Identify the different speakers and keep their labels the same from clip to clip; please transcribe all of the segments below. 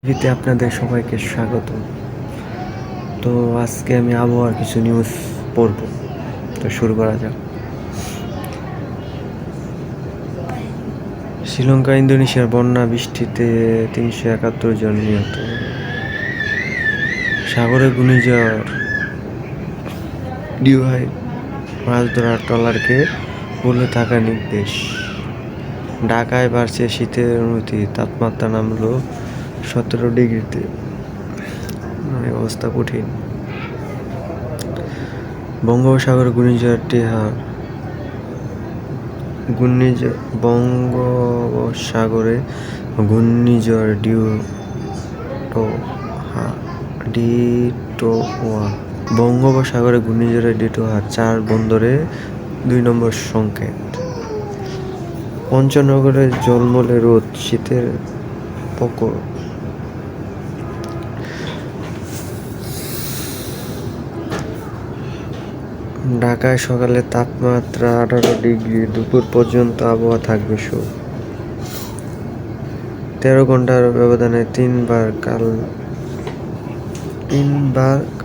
Speaker 1: টিভিতে আপনাদের সবাইকে স্বাগত। তো আজকে আমি আবহাওয়ার কিছু নিউজ পড়ব। তো শুরু করা যাক। শ্রীলঙ্কা ইন্দোনেশিয়ার বন্যা বৃষ্টিতে 371 জন নিহত। সাগরে ঘূর্ণিঝড় ডিউহাই মাছ ধরার ট্রলারকে বলে থাকা নির্দেশ। ঢাকায় বাড়ছে শীতের অনুভূতি, তাপমাত্রা নামলো 17 ডিগ্রিতে। অবস্থা কঠিন। বঙ্গোপসাগরে বঙ্গোপসাগরে ঘূর্ণিঝড় ডিটোয়া বঙ্গোপসাগরে ঘূর্ণিঝড়ের ডিটোয়া 4 বন্দরে 2 নম্বর সংকেত। পঞ্চনগরে ঝলমলে রোদ, শীতের প্রকোপ। ঢাকায় সকালে তাপমাত্রা 18 ডিগ্রি, দুপুর পর্যন্ত আবহাওয়া থাকবে 13 ঘন্টার ব্যবধানে 3 বার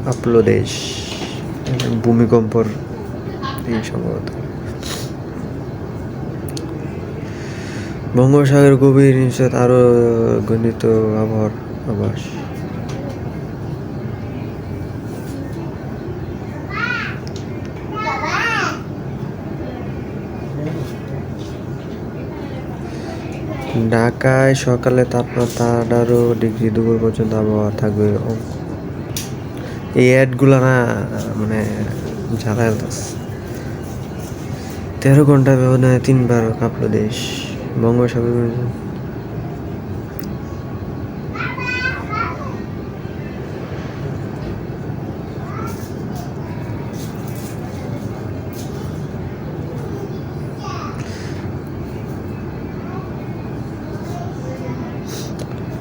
Speaker 1: কাঁপল দেশ। ভূমিকম্পর সম্ভবত। বঙ্গোপসাগরের গভীর নিশ্চয় আরো ঘনীভূত আবহাওয়ার আভাস। ঢাকায় সকালে তাপমাত্রা 18 ডিগ্রি, দুপুর পর্যন্ত আবহাওয়া থাকবে। এই অ্যাডগুলো না মানে ঝালাই 13 ঘন্টা ব্যবধানে 3 বার কাঁপল দেশ। বঙ্গোপসাগর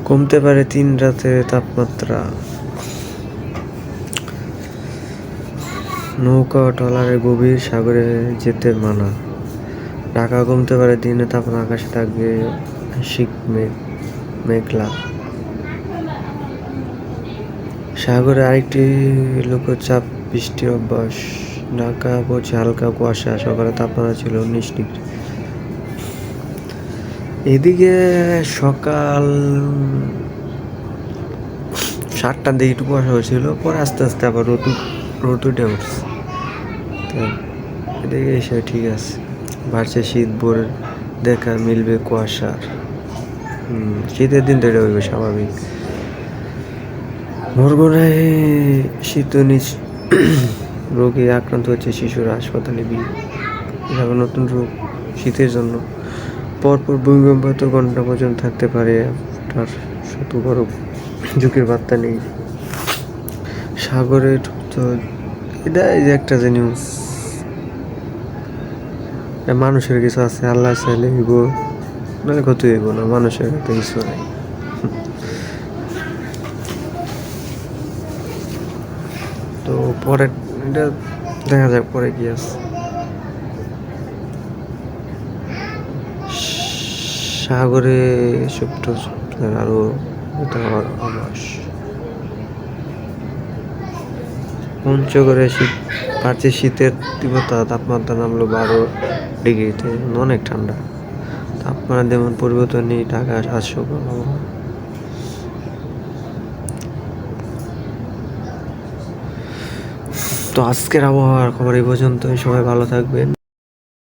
Speaker 1: কমতে পারে 3 রাতে তাপমাত্রা। নৌকা ও ট্রলারে গভীর সাগরে যেতে মানা। ঢাকা কমতে পারে দিনে তাপমাত্রা, আকাশে থাকবে আংশিক মেঘলা। সাগরে আরেকটি লঘুচাপ বৃষ্টির অভ্যাস। ঢাকা পৌঁছে হালকা কুয়াশা, সকালে তাপমাত্রা ছিল 19 ডিগ্রি। এদিকে সকাল 7টার দিকে একটু কুয়াশা হয়েছিল, পরে আস্তে আস্তে আবার রোদ উঠে উঠছে। এদিকে এসে ঠিক আছে, বাড়ছে শীত, ভোর দেখা মিলবে কুয়াশার। শীতের দিন তো এটা হইবে স্বাভাবিক। বরগুনায় শীত রোগে আক্রান্ত হচ্ছে শিশুরা, হাসপাতালে ভিড়। এটা নতুন রোগ শীতের জন্য। পরপর ভূমিকম্প 7 ঘন্টা পর্যন্ত থাকতে পারে, আপনার শত বড় ঝুঁকির বার্তা নেই। সাগরে এটা এই যে একটা যে নিউজ, মানুষের কিছু আছে, আল্লাহ চাইলে হইব, নাহলে ক্ষতি হইব না, মানুষের হাতে কিছু নাই। তো পরে এটা দেখা যাক পরে কি আছে। সাগরে ছোট্ট আরো আবাস। পঞ্চগড়ে বাড়ছে শীতের তীব্রতা, তাপমাত্রা নামলো 12 ডিগ্রিতে। অনেক ঠান্ডা। তাপমাত্রা যেমন পরিবর্তন নেই, ঢাকা হাস্যকর আবহাওয়া। তো আজকের আবহাওয়ার খবর এই পর্যন্ত। সবাই ভালো থাকবেন।